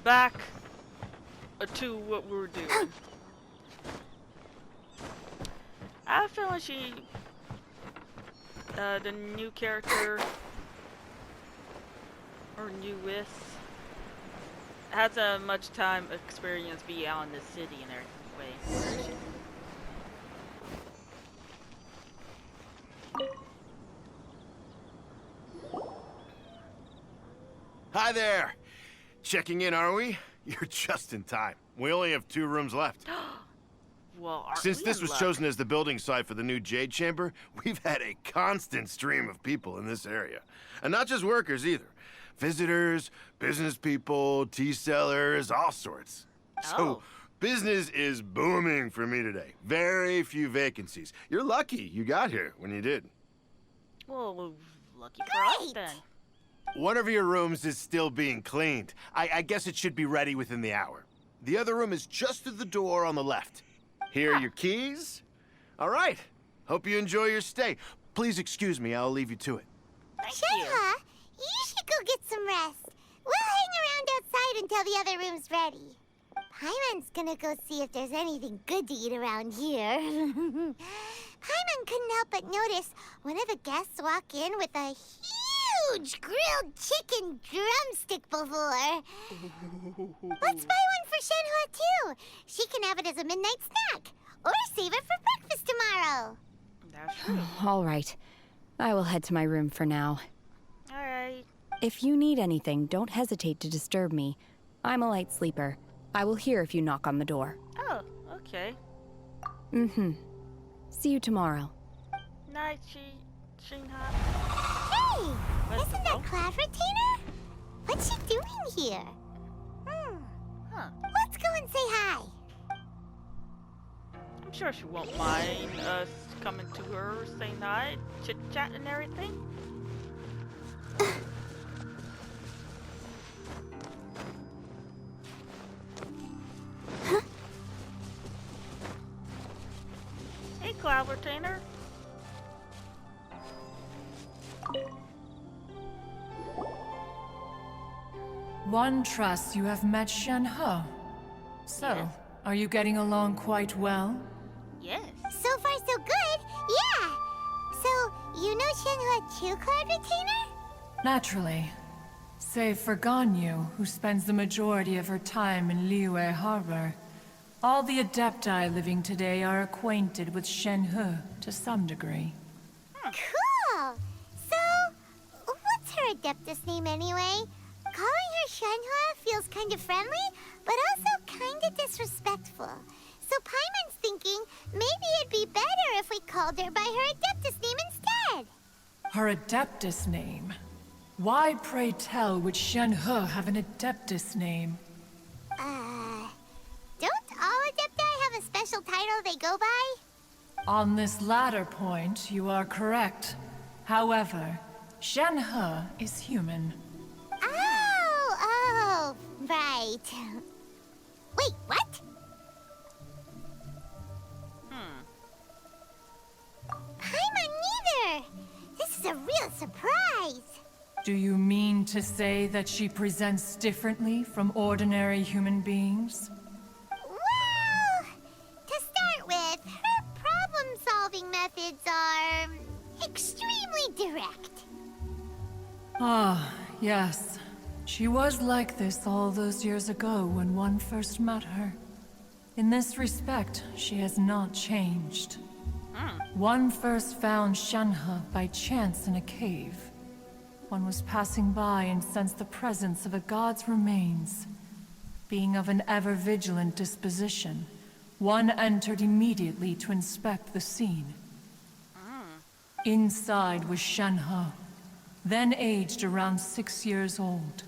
back to what we were doing. I have a feeling the new character, or new with, has a much time experience beyond the city in their way. Hi there! Checking in, are we? You're just in time. We only have 2 rooms left. Well, Since this was chosen as the building site for the new Jade Chamber, we've had a constant stream of people in this area. And not just workers either. Visitors, business people, tea sellers, all sorts. So, business is booming for me today. Very few vacancies. You're lucky you got here when you did. Well, lucky for us then. One of your rooms is still being cleaned. I guess it should be ready within the hour. The other room is just through the door on the left. Here are your keys. All right. Hope you enjoy your stay. Please excuse me, I'll leave you to it. Shenhe, you should go get some rest. We'll hang around outside until the other room's ready. Paimon's gonna go see if there's anything good to eat around here. Paimon couldn't help but notice one of the guests walk in with a huge grilled chicken drumstick before. Let's buy one for Shenhe too. She can have it as a midnight snack. Or save it for breakfast tomorrow. That's true. All right. I will head to my room for now. Alright. If you need anything, don't hesitate to disturb me. I'm a light sleeper. I will hear if you knock on the door. Oh, okay. Mm-hmm. See you tomorrow. Night, Shenhe. Hey! Isn't that Cloud Retainer? What's she doing here? Huh. Let's go and say hi. I'm sure she won't mind us coming to her, saying hi, chit-chat and everything. Hey, Cloud Retainer. One trusts you have met Shenhe. So, Yes. are you getting along quite well? Yes. So far, so good. Yeah. So, you know Shenhe too, Cloud Retainer? Naturally. Save for Ganyu, who spends the majority of her time in Liyue Harbor. All the Adepti living today are acquainted with Shenhe to some degree. Cool. So, what's her Adeptus name anyway? Calling her Shenhe feels kind of friendly, but also kind of disrespectful. So Paimon's thinking maybe it'd be better if we called her by her Adeptus name instead. Her Adeptus name? Why, pray tell, would Shenhe have an Adeptus name? Don't all Adepti have a special title they go by? On this latter point, you are correct. However, Shenhe is human. Oh, right. Wait, what? Paimon neither! This is a real surprise! Do you mean to say that she presents differently from ordinary human beings? Well, to start with, her problem-solving methods are extremely direct. Ah, yes. She was like this all those years ago when one first met her. In this respect, she has not changed. One first found Shenhe by chance in a cave. One was passing by and sensed the presence of a god's remains. Being of an ever-vigilant disposition, one entered immediately to inspect the scene. Inside was Shenhe, then aged around 6 years old.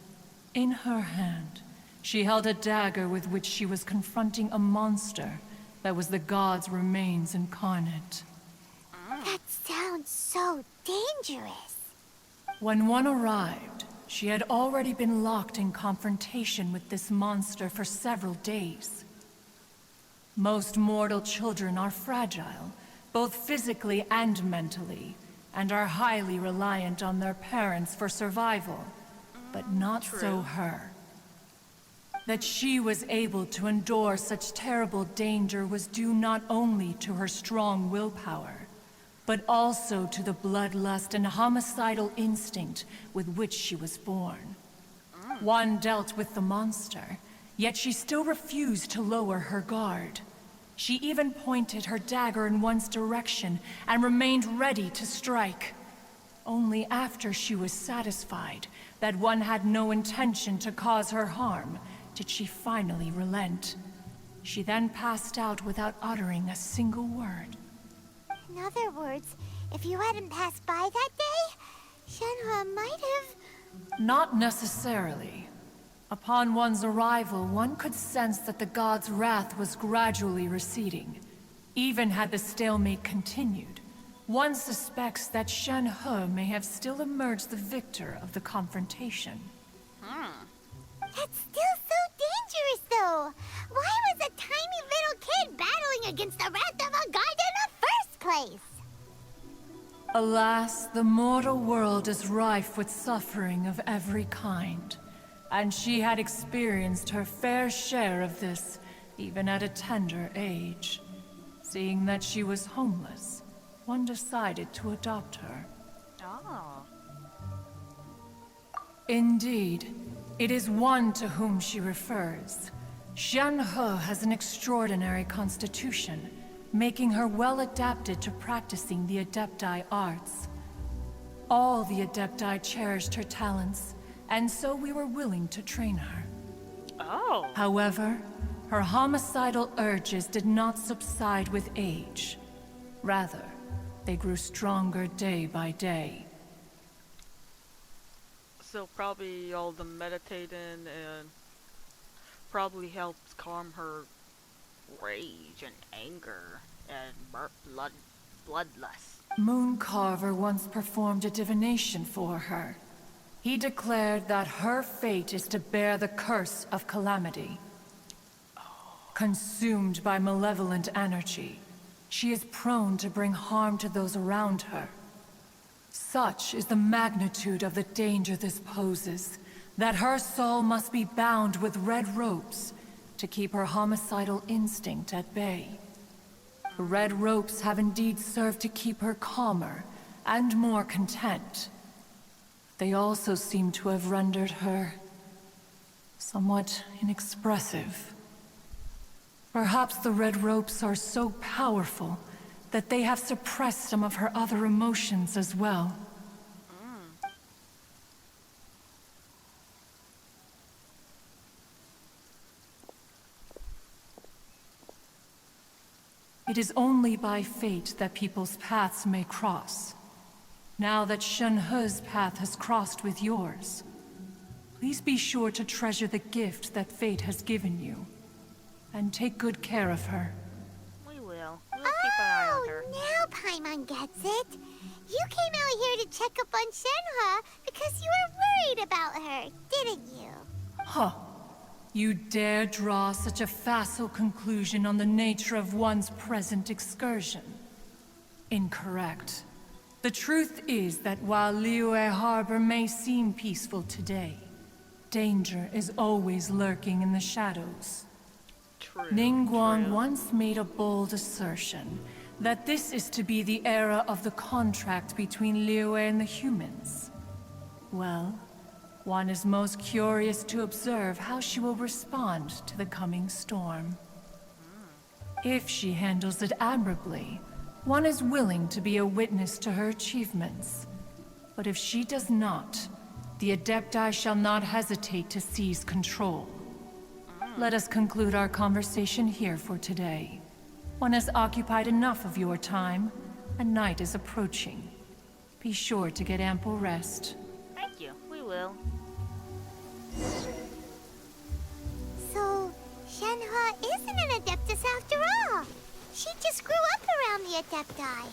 In her hand, she held a dagger with which she was confronting a monster that was the god's remains incarnate. That sounds so dangerous. When one arrived, she had already been locked in confrontation with this monster for several days. Most mortal children are fragile, both physically and mentally, and are highly reliant on their parents for survival. But not so her. That she was able to endure such terrible danger was due not only to her strong willpower, but also to the bloodlust and homicidal instinct with which she was born. One dealt with the monster, yet she still refused to lower her guard. She even pointed her dagger in one's direction and remained ready to strike. Only after she was satisfied that one had no intention to cause her harm did she finally relent. She then passed out without uttering a single word. In other words, if you hadn't passed by that day, Shenhe might have... Not necessarily. Upon one's arrival, one could sense that the god's wrath was gradually receding. Even had the stalemate continued, one suspects that Shenhe may have still emerged the victor of the confrontation. That's still so dangerous, though. Why was a tiny little kid battling against the wrath of a god in the first place? Alas, the mortal world is rife with suffering of every kind. And she had experienced her fair share of this, even at a tender age. Seeing that she was homeless, one decided to adopt her. Oh. Indeed, it is one to whom she refers. Shenhe has an extraordinary constitution, making her well adapted to practicing the Adepti arts. All the Adepti cherished her talents, and so we were willing to train her. Oh. However, her homicidal urges did not subside with age. Rather, they grew stronger day by day. So probably all the meditating and probably helps calm her rage and anger and bloodlust. Mooncarver once performed a divination for her. He declared that her fate is to bear the curse of calamity. Consumed by malevolent energy, she is prone to bring harm to those around her. Such is the magnitude of the danger this poses, that her soul must be bound with red ropes to keep her homicidal instinct at bay. The red ropes have indeed served to keep her calmer and more content. They also seem to have rendered her somewhat inexpressive. Perhaps the red ropes are so powerful that they have suppressed some of her other emotions as well. It is only by fate that people's paths may cross. Now that Shenhe's path has crossed with yours, please be sure to treasure the gift that fate has given you, and take good care of her. We will. We'll keep an eye on her. Now Paimon gets it. You came out here to check up on Shenhe because you were worried about her, didn't you? Huh. You dare draw such a facile conclusion on the nature of one's present excursion? Incorrect. The truth is that while Liyue Harbor may seem peaceful today, danger is always lurking in the shadows. True. Ningguang true. once made a bold assertion that this is to be the era of the contract between Liyue and the humans. Well, one is most curious to observe how she will respond to the coming storm. If she handles it admirably, one is willing to be a witness to her achievements. But if she does not, the Adepti shall not hesitate to seize control. Let us conclude our conversation here for today. One has occupied enough of your time, and night is approaching. Be sure to get ample rest. Thank you. We will. So, Shenhe isn't an Adeptus after all. She just grew up around the Adepti.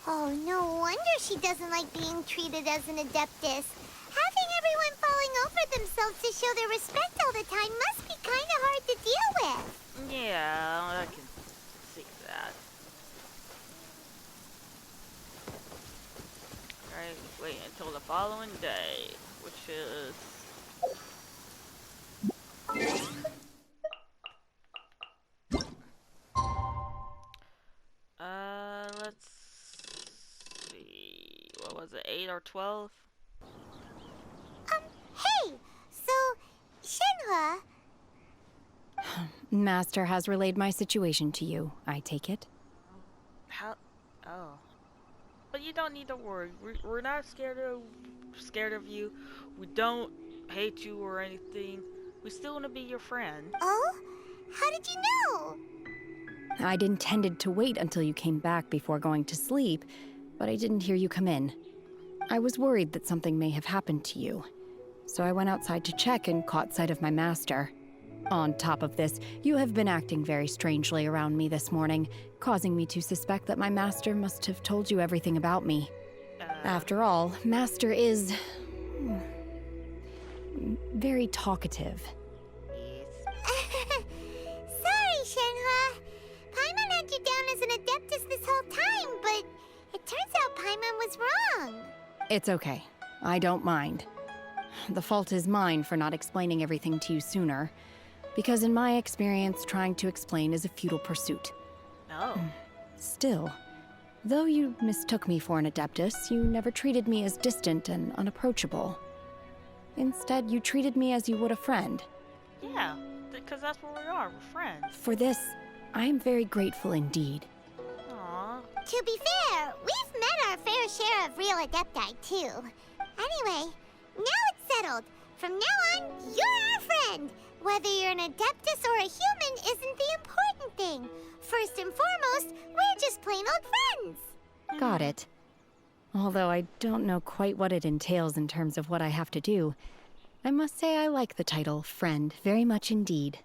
Oh, no wonder she doesn't like being treated as an Adeptus. Having everyone falling over themselves to show their respect all the time must be kind of hard to deal with. Yeah, I can see that. Alright, wait until the following day, which is Was it 8 or 12? Hey! So, Shenhe... Master has relayed my situation to you, I take it. How? Oh. But you don't need to worry. We're not scared of you. We don't hate you or anything. We still want to be your friend. Oh? How did you know? I'd intended to wait until you came back before going to sleep, but I didn't hear you come in. I was worried that something may have happened to you, so I went outside to check and caught sight of my master. On top of this, you have been acting very strangely around me this morning, causing me to suspect that my master must have told you everything about me. After all, Master is... very talkative. Sorry, Shenhe. Paimon had you down as an Adeptus this whole time, but it turns out Paimon was wrong. It's okay. I don't mind. The fault is mine for not explaining everything to you sooner, because in my experience, trying to explain is a futile pursuit. Oh. Still, though you mistook me for an Adeptus, you never treated me as distant and unapproachable. Instead, you treated me as you would a friend. Yeah, because that's what we are. We're friends. For this, I am very grateful indeed. Aww. To be fair, we've met our fair share of real Adepti, too. Anyway, now it's settled. From now on, you're our friend. Whether you're an Adeptus or a human isn't the important thing. First and foremost, we're just plain old friends. Got it. Although I don't know quite what it entails in terms of what I have to do, I must say I like the title Friend very much indeed.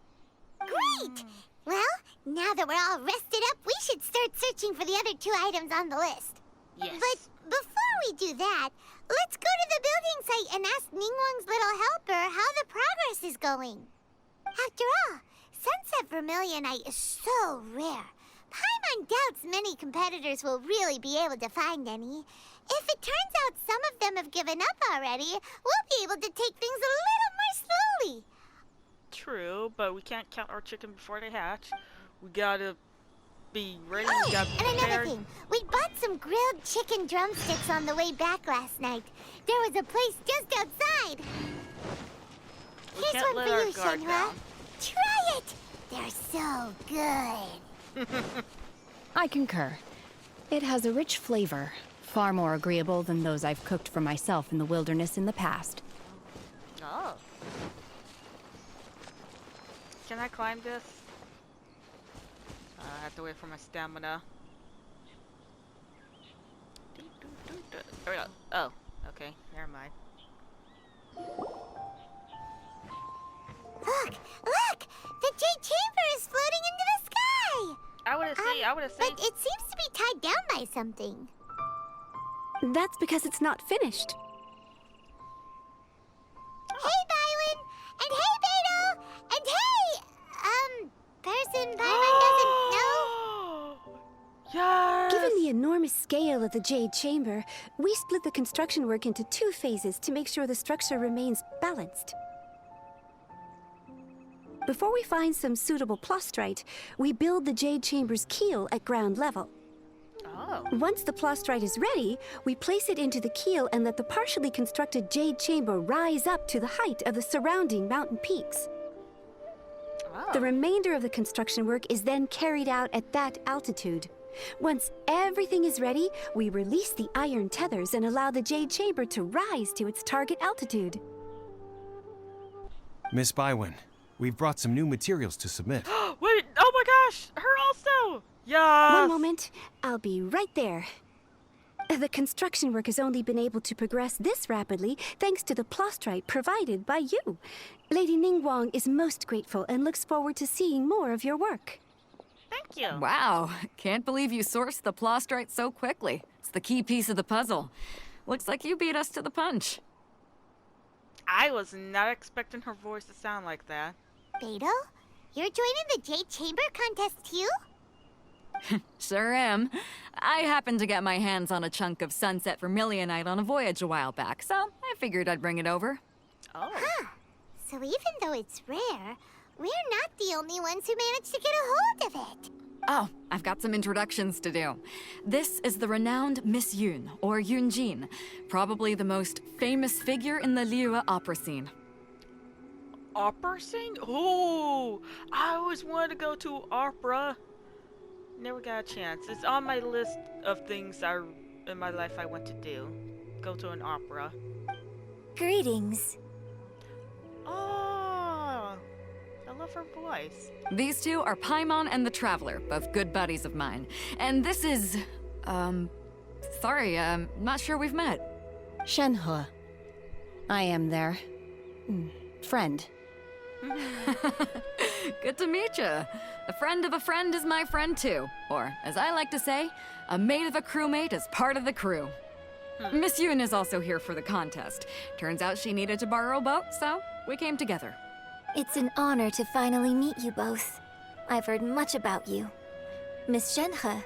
Great! Well, now that we're all rested up, we should start searching for the other 2 items on the list. Yes. But before we do that, let's go to the building site and ask Ningguang's little helper how the progress is going. After all, Sunset Vermilionite is so rare. Paimon doubts many competitors will really be able to find any. If it turns out some of them have given up already, we'll be able to take things a little more slowly. True, but we can't count our chicken before they hatch. We gotta be ready. We Oh, gotta be and another prepared. thing. We bought some grilled chicken drumsticks on the way back last night. There was a place just outside. We Here's can't one let for our you, guard Shenhe. down. Try it. They're so good. I concur. It has a rich flavor, far more agreeable than those I've cooked for myself in the wilderness in the past. Oh. Can I climb this? I have to wait for my stamina. There we go. Oh, okay. Never mind. Look! The Jade Chamber is floating into the sky! I would have But it seems to be tied down by something. That's because it's not finished. Hey, Bywin! And hey, Beto! And hey! Person Paimon doesn't know? Yes! Given the enormous scale of the Jade Chamber, we split the construction work into 2 phases to make sure the structure remains balanced. Before we find some suitable plastrite, we build the Jade Chamber's keel at ground level. Oh. Once the plastrite is ready, we place it into the keel and let the partially constructed Jade Chamber rise up to the height of the surrounding mountain peaks. Oh. The remainder of the construction work is then carried out at that altitude. Once everything is ready, we release the iron tethers and allow the Jade Chamber to rise to its target altitude. Miss Bywin, we've brought some new materials to submit. Wait! Oh my gosh! Her also! Yes! One moment, I'll be right there. The construction work has only been able to progress this rapidly thanks to the plastrite provided by you. Lady Ningguang is most grateful and looks forward to seeing more of your work. Thank you. Wow, can't believe you sourced the plastrite so quickly. It's the key piece of the puzzle. Looks like you beat us to the punch. I was not expecting her voice to sound like that. Beto? You're joining the Jade Chamber contest too? Sure am. I happened to get my hands on a chunk of sunset vermilionite on a voyage a while back, so I figured I'd bring it over. Oh. Huh. So even though it's rare, we're not the only ones who managed to get a hold of it. Oh, I've got some introductions to do. This is the renowned Miss Yoon, or Yoonjin, probably the most famous figure in the Liyue opera scene. Opera sing? Oh, I always wanted to go to opera. Never got a chance. It's on my list of things in my life I want to do. Go to an opera. Greetings. Oh, I love her voice. These two are Paimon and the Traveler, both good buddies of mine. And this is... sorry, not sure we've met. Shenhe. I am their friend. Good to meet you. A friend of a friend is my friend too. Or, as I like to say, a mate of a crewmate is part of the crew. Miss Yoon is also here for the contest. Turns out she needed to borrow a boat, so we came together. It's an honor to finally meet you both. I've heard much about you. Miss Shenhe,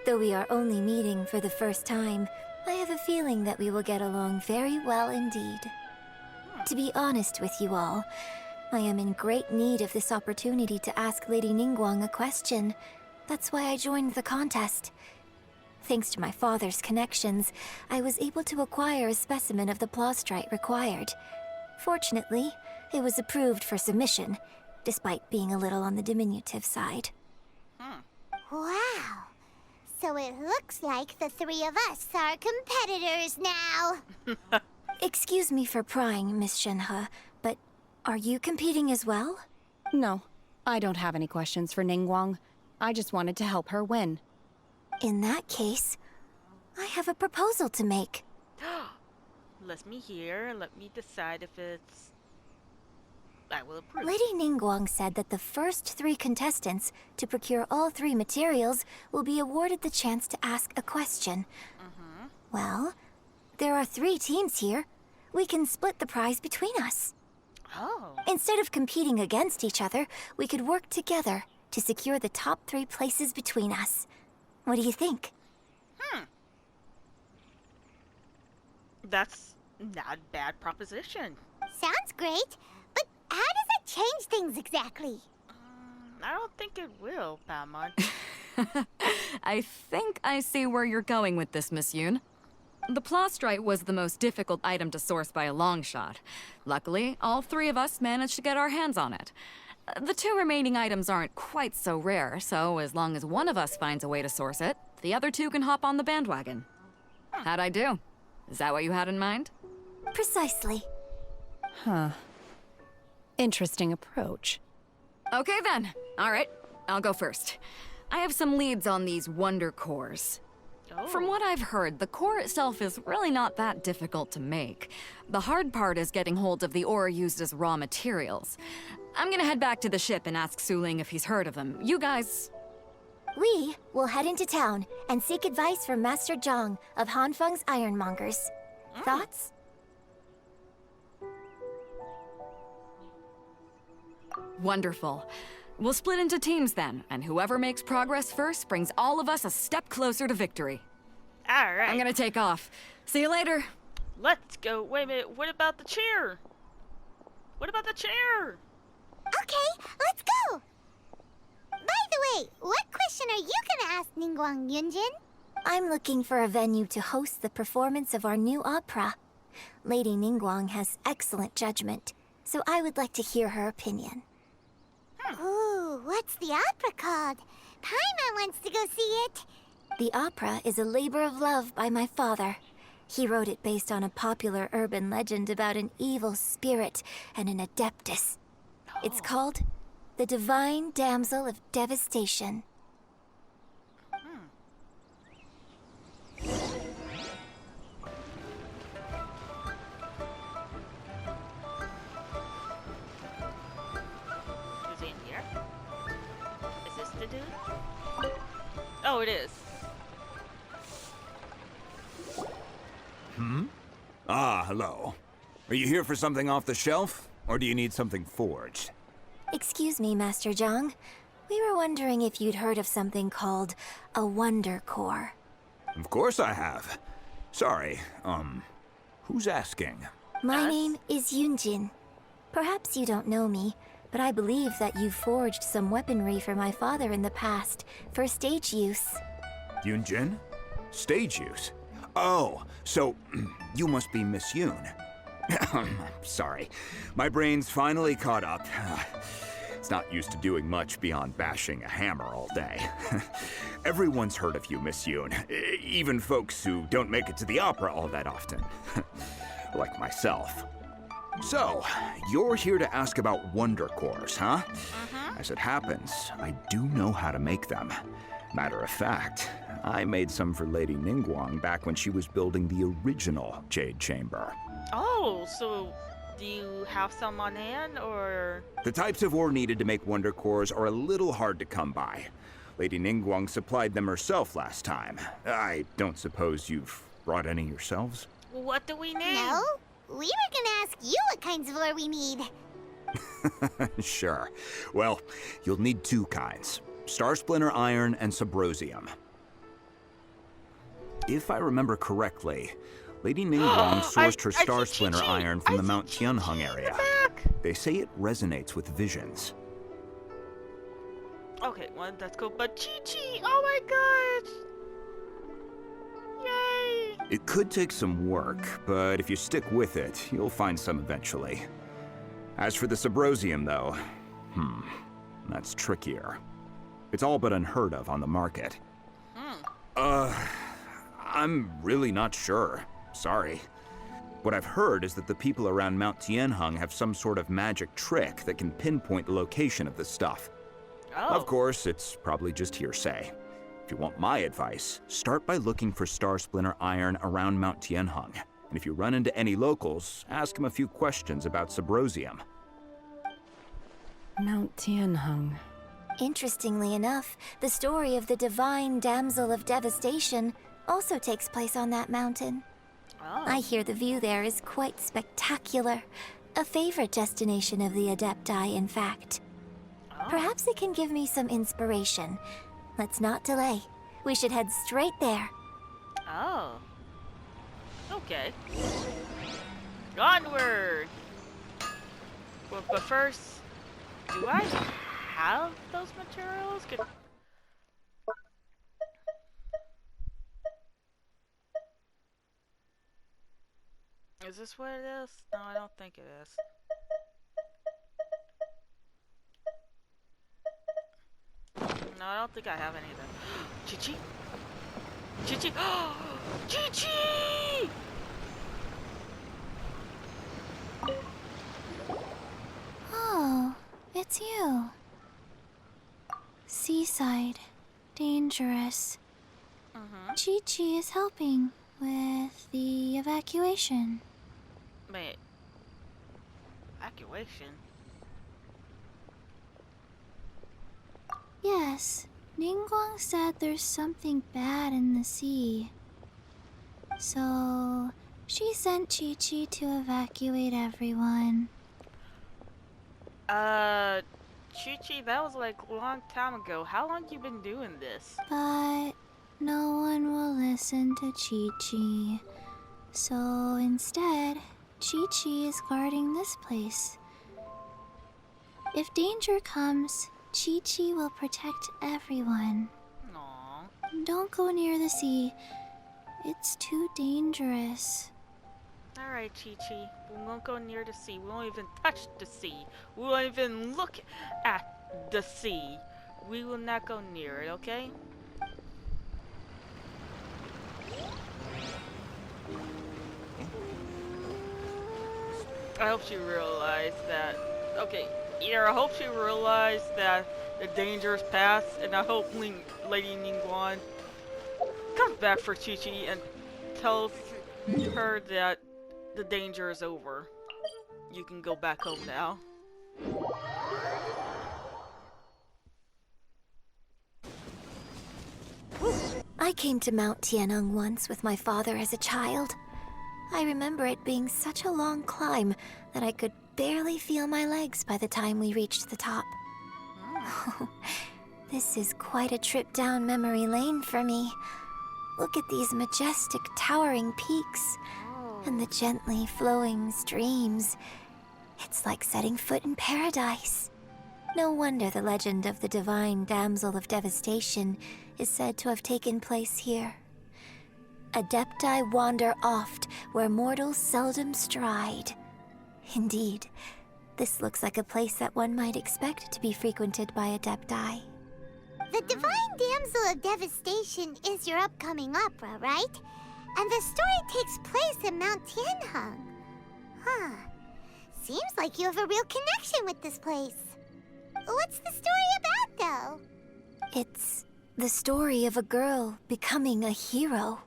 though we are only meeting for the first time, I have a feeling that we will get along very well indeed. To be honest with you all, I am in great need of this opportunity to ask Lady Ningguang a question. That's why I joined the contest. Thanks to my father's connections, I was able to acquire a specimen of the plastrite required. Fortunately, it was approved for submission, despite being a little on the diminutive side. Wow. So it looks like the three of us are competitors now. Excuse me for prying, Miss Shenhe, but are you competing as well? No, I don't have any questions for Ningguang. I just wanted to help her win. In that case, I have a proposal to make. Let me hear. Let me decide if it's... I will approve. Lady Ningguang said that the first 3 contestants to procure all 3 materials will be awarded the chance to ask a question. Well, there are 3 teams here. We can split the prize between us. Oh. Instead of competing against each other, we could work together to secure the top 3 places between us. What do you think? That's not a bad proposition. Sounds great, but how does that change things exactly? I don't think it will, Paimon. I think I see where you're going with this, Miss Yoon. The plastrite was the most difficult item to source by a long shot. Luckily, all 3 of us managed to get our hands on it. The 2 remaining items aren't quite so rare, so as long as one of us finds a way to source it, the other 2 can hop on the bandwagon. How'd I do? Is that what you had in mind? Precisely. Huh. Interesting approach. Okay then. All right, I'll go first. I have some leads on these wonder cores. Oh. From what I've heard, the core itself is really not that difficult to make. The hard part is getting hold of the ore used as raw materials. I'm gonna head back to the ship and ask Suling if he's heard of them. You guys... We will head into town and seek advice from Master Zhang of Hanfeng's Ironmongers. Thoughts? Wonderful. We'll split into teams then, and whoever makes progress first brings all of us a step closer to victory. Alright. I'm gonna take off. See you later. Let's go. Wait a minute. What about the chair? What about the chair? Okay, let's go! By the way, what question are you gonna ask Ningguang Yunjin? I'm looking for a venue to host the performance of our new opera. Lady Ningguang has excellent judgment, so I would like to hear her opinion. Ooh, what's the opera called? Paimon wants to go see it. The opera is a labor of love by my father. He wrote it based on a popular urban legend about an evil spirit and an adeptus. It's called The Divine Damsel of Devastation. Is he in here? Is this the dude? Oh, it is. Ah, hello. Are you here for something off the shelf, or do you need something forged? Excuse me, Master Zhang. We were wondering if you'd heard of something called a Wonder Core. Of course I have. Sorry, who's asking? My name is Yunjin. Perhaps you don't know me, but I believe that you forged some weaponry for my father in the past, for stage use. Yunjin? Stage use? Oh, so you must be Miss Yoon. Sorry, my brain's finally caught up. It's not used to doing much beyond bashing a hammer all day. Everyone's heard of you, Miss Yoon. Even folks who don't make it to the opera all that often. Like myself. So, you're here to ask about Wonder Cores, huh? As it happens, I do know how to make them. Matter of fact, I made some for Lady Ningguang back when she was building the original Jade Chamber. Oh, so do you have some on hand, or...? The types of ore needed to make Wonder Cores are a little hard to come by. Lady Ningguang supplied them herself last time. I don't suppose you've brought any yourselves? What do we need? No? We were gonna ask you what kinds of ore we need. Sure. Well, you'll need two kinds. Star Splinter Iron and Subrosium. If I remember correctly, Lady Ningguang sourced her Star Splinter Iron from the Mount Tianheng area. They say it resonates with visions. Okay, well, that's cool. But Chi-Chi! Oh my gosh! Yay! It could take some work, but if you stick with it, you'll find some eventually. As for the Subrosium, though, that's trickier. It's all but unheard of on the market. I'm really not sure. Sorry. What I've heard is that the people around Mount Tianheng have some sort of magic trick that can pinpoint the location of the stuff. Oh. Of course, it's probably just hearsay. If you want my advice, start by looking for Star Splinter Iron around Mount Tianheng. And if you run into any locals, ask them a few questions about Subrosium. Mount Tianheng. Interestingly enough, the story of the divine damsel of devastation also takes place on that mountain. Oh. I hear the view there is quite spectacular. A favorite destination of the Adepti, in fact. Oh. Perhaps it can give me some inspiration. Let's not delay. We should head straight there. Oh. Okay. Onward! Well, but first, do I have those materials? Is this what it is? No, I don't think it is. No, I don't think I have any of them. Chi-Chi? Chi-Chi? Chi-Chi! Oh, it's you. Seaside. Dangerous. Chi-Chi is helping with the evacuation. Wait. Evacuation? Yes, Ningguang said there's something bad in the sea. So, she sent Chi-Chi to evacuate everyone. Chi-Chi, that was like a long time ago. How long you been doing this? But no one will listen to Chi-Chi. So instead, Chi-Chi is guarding this place. If danger comes, Chi-Chi will protect everyone. Aww. Don't go near the sea. It's too dangerous. Alright, Chi-Chi. We won't go near the sea. We won't even touch the sea. We won't even look at the sea. We will not go near it, okay? I hope she realized that. Okay, yeah, I hope she realized that the danger is past, and I hope Lady Ningguang comes back for Chi-Chi and tells her that the danger is over. You can go back home now. I came to Mount Tianheng once with my father as a child. I remember it being such a long climb that I could barely feel my legs by the time we reached the top. This is quite a trip down memory lane for me. Look at these majestic, towering peaks and the gently flowing streams. It's like setting foot in paradise. No wonder the legend of the divine damsel of devastation is said to have taken place here. Adepti wander oft where mortals seldom stride. Indeed, this looks like a place that one might expect to be frequented by Adepti. The divine damsel of devastation is your upcoming opera, right? And the story takes place in Mount Tianheng. Huh. Seems like you have a real connection with this place. What's the story about, though? It's the story of a girl becoming a hero.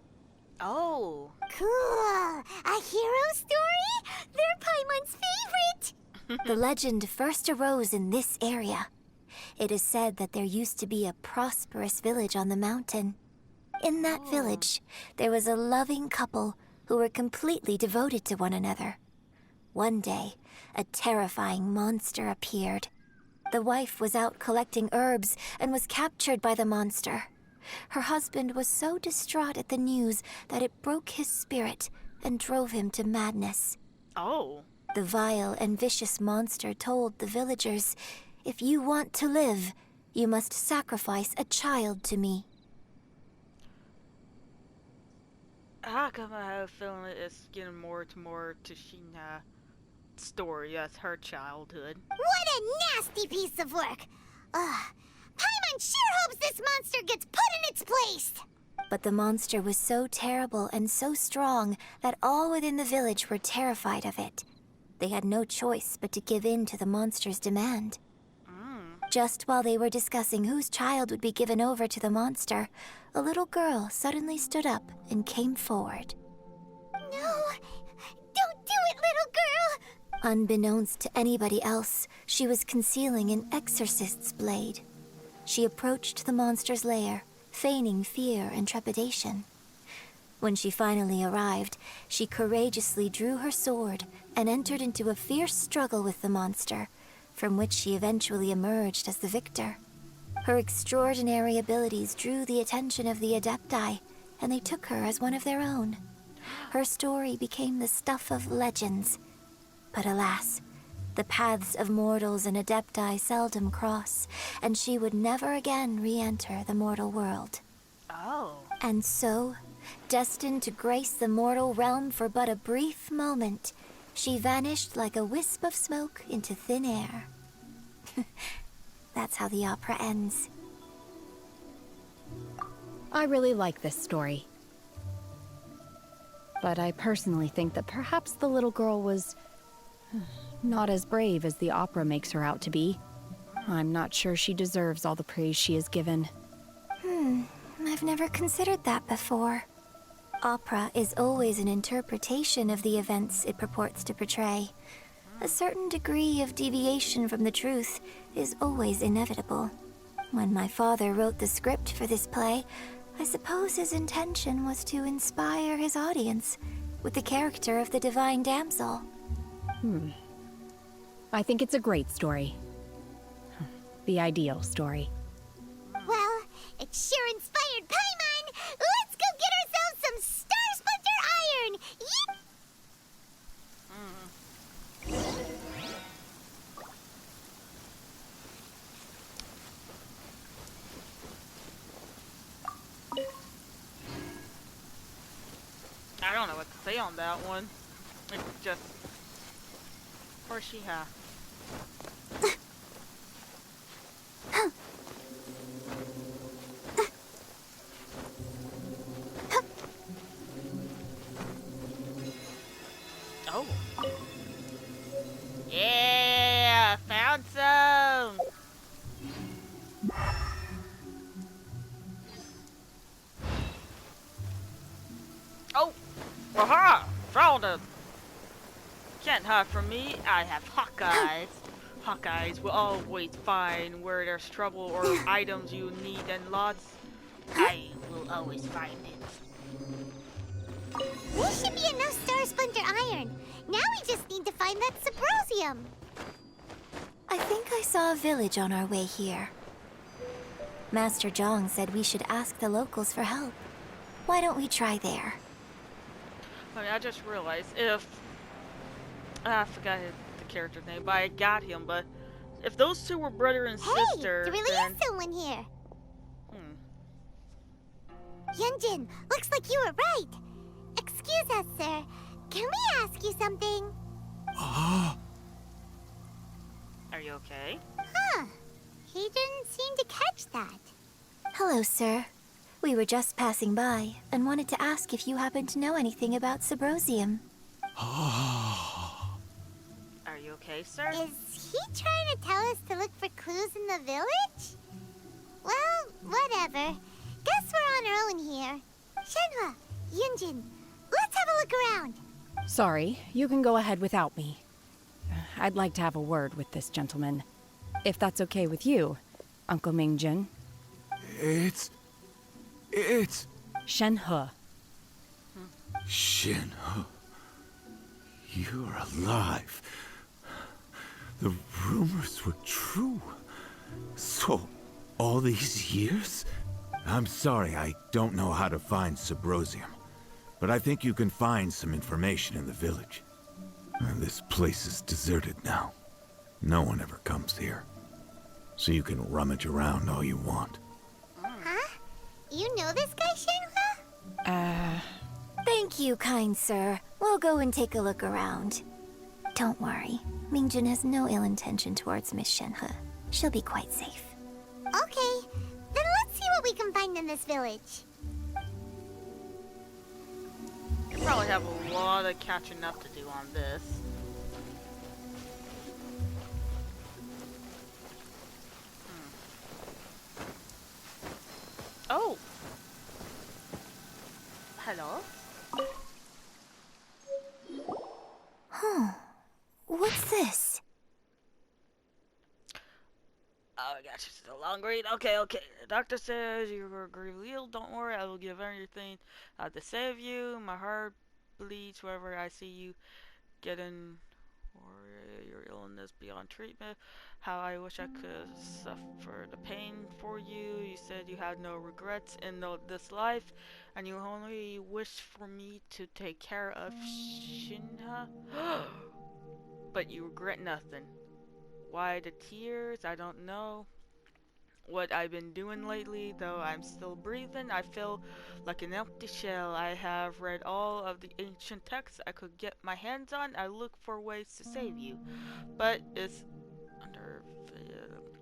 Oh. Cool! A hero story? They're Paimon's favorite! The legend first arose in this area. It is said that there used to be a prosperous village on the mountain. In that village, there was a loving couple who were completely devoted to one another. One day, a terrifying monster appeared. The wife was out collecting herbs and was captured by the monster. Her husband was so distraught at the news that it broke his spirit and drove him to madness. Oh. The vile and vicious monster told the villagers, "If you want to live, you must sacrifice a child to me." How come I have a feeling it's getting more to Shenhe story? That's her childhood. What a nasty piece of work! Ugh. Paimon sure hopes this monster gets put in its place! But the monster was so terrible and so strong that all within the village were terrified of it. They had no choice but to give in to the monster's demand. Just while they were discussing whose child would be given over to the monster, a little girl suddenly stood up and came forward. No! Don't do it, little girl! Unbeknownst to anybody else, she was concealing an exorcist's blade. She approached the monster's lair, feigning fear and trepidation. When she finally arrived, she courageously drew her sword and entered into a fierce struggle with the monster, from which she eventually emerged as the victor. Her extraordinary abilities drew the attention of the Adepti, and they took her as one of their own. Her story became the stuff of legends. But alas, the paths of mortals and Adepti seldom cross, and she would never again re-enter the mortal world. Oh. And so, destined to grace the mortal realm for but a brief moment, she vanished like a wisp of smoke into thin air. That's how the opera ends. I really like this story. But I personally think that perhaps the little girl was not as brave as the opera makes her out to be. I'm not sure she deserves all the praise she is given. I've never considered that before. Opera is always an interpretation of the events it purports to portray. A certain degree of deviation from the truth is always inevitable. When my father wrote the script for this play, I suppose his intention was to inspire his audience with the character of the divine damsel. I think it's a great story. The ideal story. Well, it sure inspired Paimon! Let's go get ourselves some Star Splinter Iron! Yeep! I don't know what to say on that one. It's just... Or Shenhe. Oh. Yeah! Found some! Oh! Aha! Found it! Can't hide from me. I have Hawkeyes. Hawkeyes will always find where there's trouble or items you need, and lots. I will always find it. This should be enough Star Splinter Iron. Now we just need to find that Symposium. I think I saw a village on our way here. Master Zhang said we should ask the locals for help. Why don't we try there? I mean, I just realized if... I forgot the character's name, but I got him, but If those two were brother and Hey, sister, there really then is someone here. hmm. Yunjin, looks like you were right. Excuse us, sir. Can we ask you something? Are you okay? Huh. He didn't seem to catch that. Hello, sir. We were just passing by and wanted to ask if you happen to know anything about Subrosium. Are you okay, sir? Is he trying to tell us to look for clues in the village? Well, whatever. Guess we're on our own here. Shenhe, Yunjin, let's have a look around. Sorry, you can go ahead without me. I'd like to have a word with this gentleman. If that's okay with you, Uncle Mingjin. It's... Shenhe. Shenhe. You're alive. The rumors were true. So, all these years? I'm sorry, I don't know how to find Subrosium. But I think you can find some information in the village. This place is deserted now. No one ever comes here. So you can rummage around all you want. Huh? You know this guy, Shenhe? Thank you, kind sir. We'll go and take a look around. Don't worry. Mingjin has no ill intention towards Miss Shenhe. She'll be quite safe. Okay, then let's see what we can find in this village. You probably have a lot of catching up to do on this. Oh! Hello? What's this? Oh, I got you. Still long read? Okay. The doctor says you were gravely ill. Don't worry, I will give everything to save you. My heart bleeds whenever I see you getting your illness beyond treatment. How I wish I could suffer the pain for you. You said you had no regrets in this life, and you only wished for me to take care of Shinha. But you regret nothing. Why the tears? I don't know what I've been doing lately, though I'm still breathing. I feel like an empty shell. I have read all of the ancient texts I could get my hands on. I look for ways to save you, but it's under...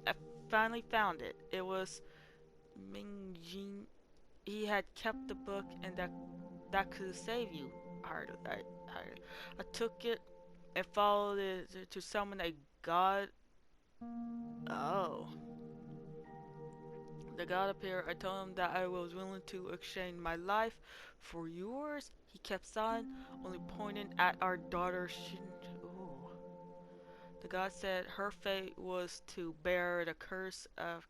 I finally found it. It was Mingjin. He had kept the book, and that could save you. I took it and followed it to summon a god. Oh. The god appeared. I told him that I was willing to exchange my life for yours. He kept silent, only pointing at our daughter Ooh. The god said her fate was to bear the curse of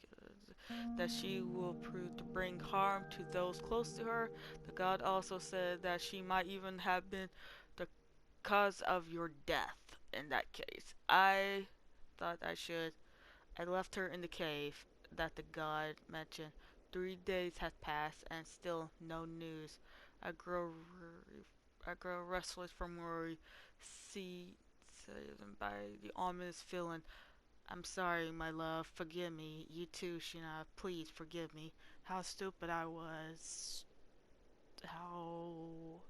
that she will prove to bring harm to those close to her. The god also said that she might even have been the cause of your death. In that case, I thought I left her in the cave that the god mentioned. 3 days had passed and still no news. I grow restless from worry, seized by the ominous feeling. I'm sorry, my love. Forgive me. You too, Shina. Please forgive me. How stupid I was. How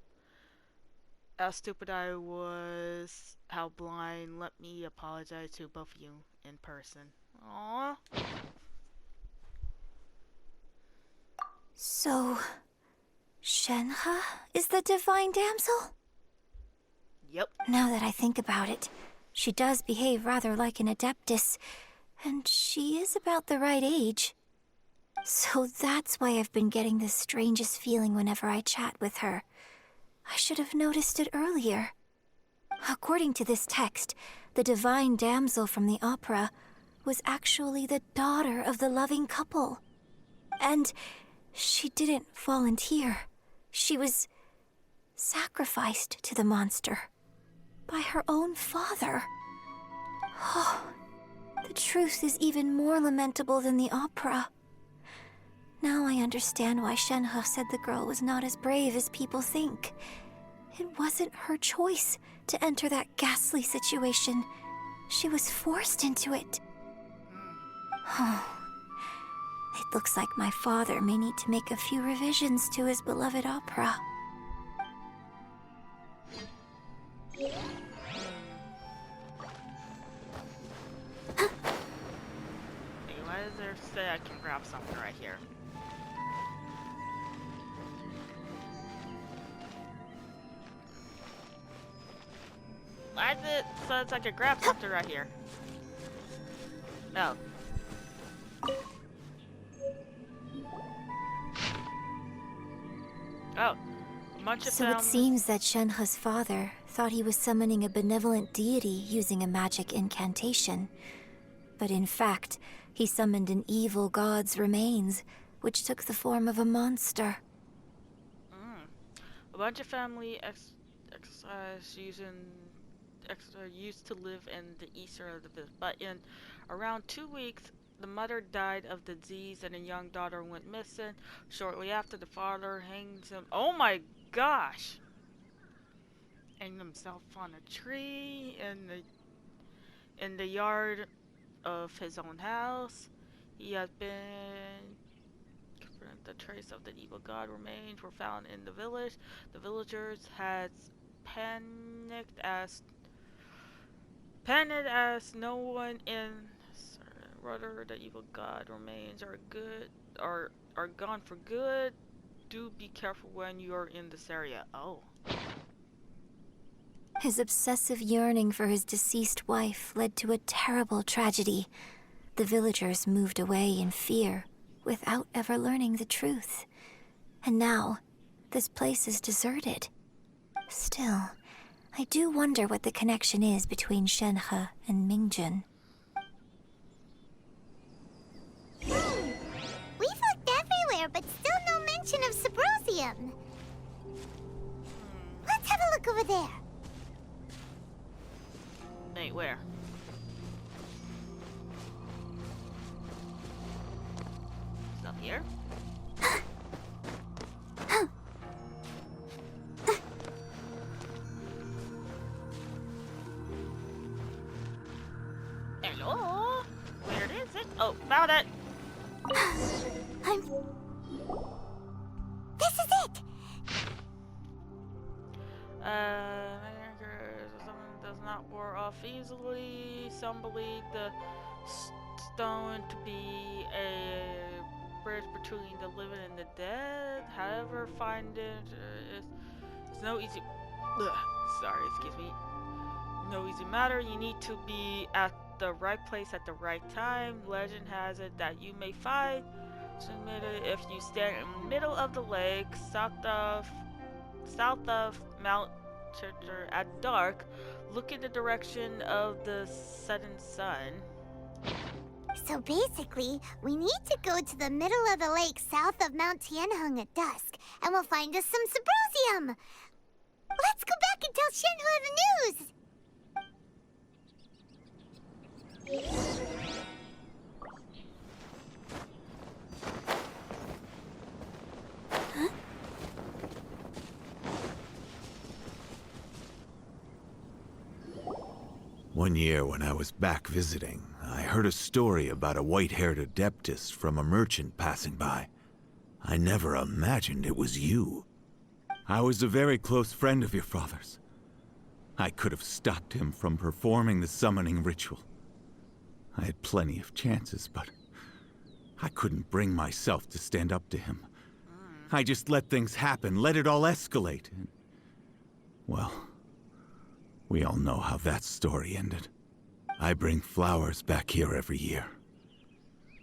stupid I was. How blind. Let me apologize to both of you in person. Aww. So, Shenhe is the divine damsel? Yep. Now that I think about it, she does behave rather like an adeptus, and she is about the right age. So that's why I've been getting the strangest feeling whenever I chat with her. I should have noticed it earlier. According to this text, the divine damsel from the opera was actually the daughter of the loving couple. And she didn't volunteer. She was sacrificed to the monster by her own father. Oh, the truth is even more lamentable than the opera. Now I understand why Shenhe said the girl was not as brave as people think. It wasn't her choice to enter that ghastly situation. She was forced into it. It looks like my father may need to make a few revisions to his beloved opera. Hey, why does there say I can grab something right here? Why does it says I can grab something right here? Oh. Oh. A bunch of So it seems that Shenhe's father thought he was summoning a benevolent deity using a magic incantation. But in fact, he summoned an evil god's remains, which took the form of a monster. A bunch of family used to live in the eastern of the village, but in around 2 weeks, the mother died of the disease and a young daughter went missing. Shortly after, the father hangs him. Oh my gosh! Hanged himself on a tree in the yard of his own house. He has been confirmed. The trace of the evil god remains were found in the village. The villagers had panicked as no one in whether the evil god remains are gone for good. Do be careful when you are in this area. Oh. His obsessive yearning for his deceased wife led to a terrible tragedy. The villagers moved away in fear, without ever learning the truth. And now, this place is deserted. Still, I do wonder what the connection is between Shenhe and Mingjun. We've looked everywhere, but still no mention of Sabrosium. Let's have a look over there. Wait, where? It's up here? Hello? Where is it? Oh, found it! This is it! Something does not wear off easily. Some believe the stone to be a bridge between the living and the dead. However, find it is no easy. Sorry, excuse me. No easy matter. You need to be at the right place at the right time. Legend has it that you may find submitted if you stand in the middle of the lake, south of Mount Churcher at dark. Look in the direction of the setting sun. So basically, we need to go to the middle of the lake south of Mount Tianheng at dusk, and we'll find us some Sabrosium! Let's go back and tell Shenhe the news! Huh? One year when I was back visiting, I heard a story about a white-haired adeptus from a merchant passing by. I never imagined it was you. I was a very close friend of your father's. I could have stopped him from performing the summoning ritual. I had plenty of chances, but I couldn't bring myself to stand up to him. I just let things happen, let it all escalate. And, well, we all know how that story ended. I bring flowers back here every year.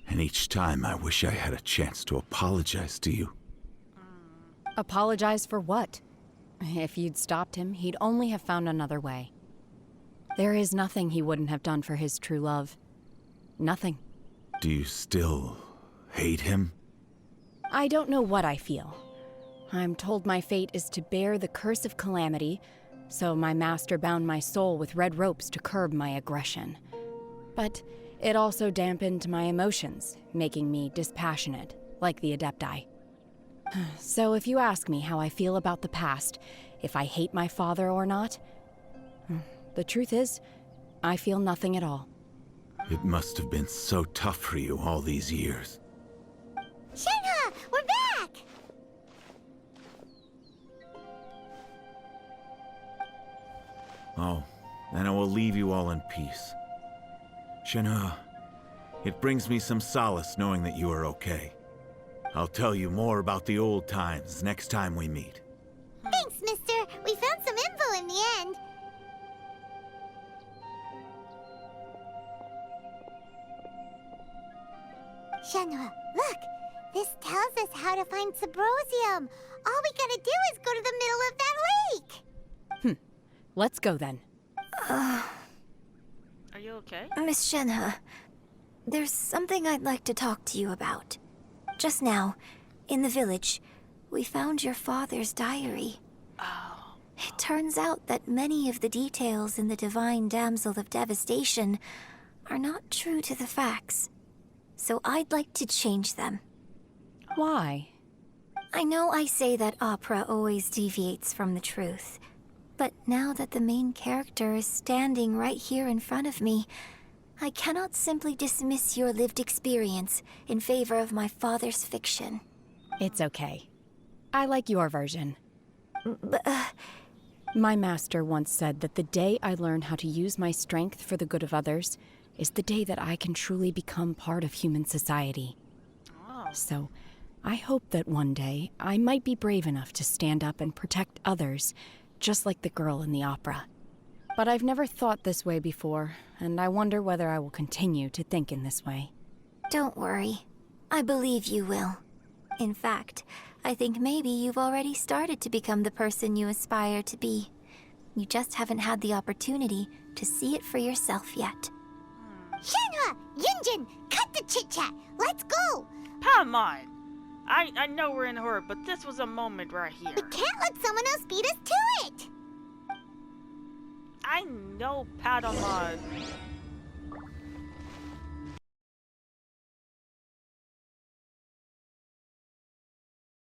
And each time I wish I had a chance to apologize to you. Apologize for what? If you'd stopped him, he'd only have found another way. There is nothing he wouldn't have done for his true love. Nothing. Do you still hate him? I don't know what I feel. I'm told my fate is to bear the curse of calamity, so my master bound my soul with red ropes to curb my aggression. But it also dampened my emotions, making me dispassionate, like the Adepti. So if you ask me how I feel about the past, if I hate my father or not, the truth is, I feel nothing at all. It must have been so tough for you all these years. Shenhe, we're back! Oh, then I will leave you all in peace. Shenhe, it brings me some solace knowing that you are okay. I'll tell you more about the old times next time we meet. Thanks, mister. We found some info in the end. Shenhe, look! This tells us how to find Subrosium. All we gotta do is go to the middle of that lake! Let's go then. Are you okay? Miss Shenhe, there's something I'd like to talk to you about. Just now, in the village, we found your father's diary. Oh. It turns out that many of the details in the Divine Damsel of Devastation are not true to the facts. So I'd like to change them. Why? I know I say that opera always deviates from the truth, but now that the main character is standing right here in front of me, I cannot simply dismiss your lived experience in favor of my father's fiction. It's okay. I like your version. But, My master once said that the day I learn how to use my strength for the good of others is the day that I can truly become part of human society. Oh. So, I hope that one day I might be brave enough to stand up and protect others, just like the girl in the opera. But I've never thought this way before, and I wonder whether I will continue to think in this way. don't worry. I believe you will. In fact, I think maybe you've already started to become the person you aspire to be. You just haven't had the opportunity to see it for yourself yet. Shenhe! Yunjin! Cut the chit-chat! Let's go! Come on! I know we're in a hurry, but this was a moment right here. We can't let someone else beat us to it! I know Patamon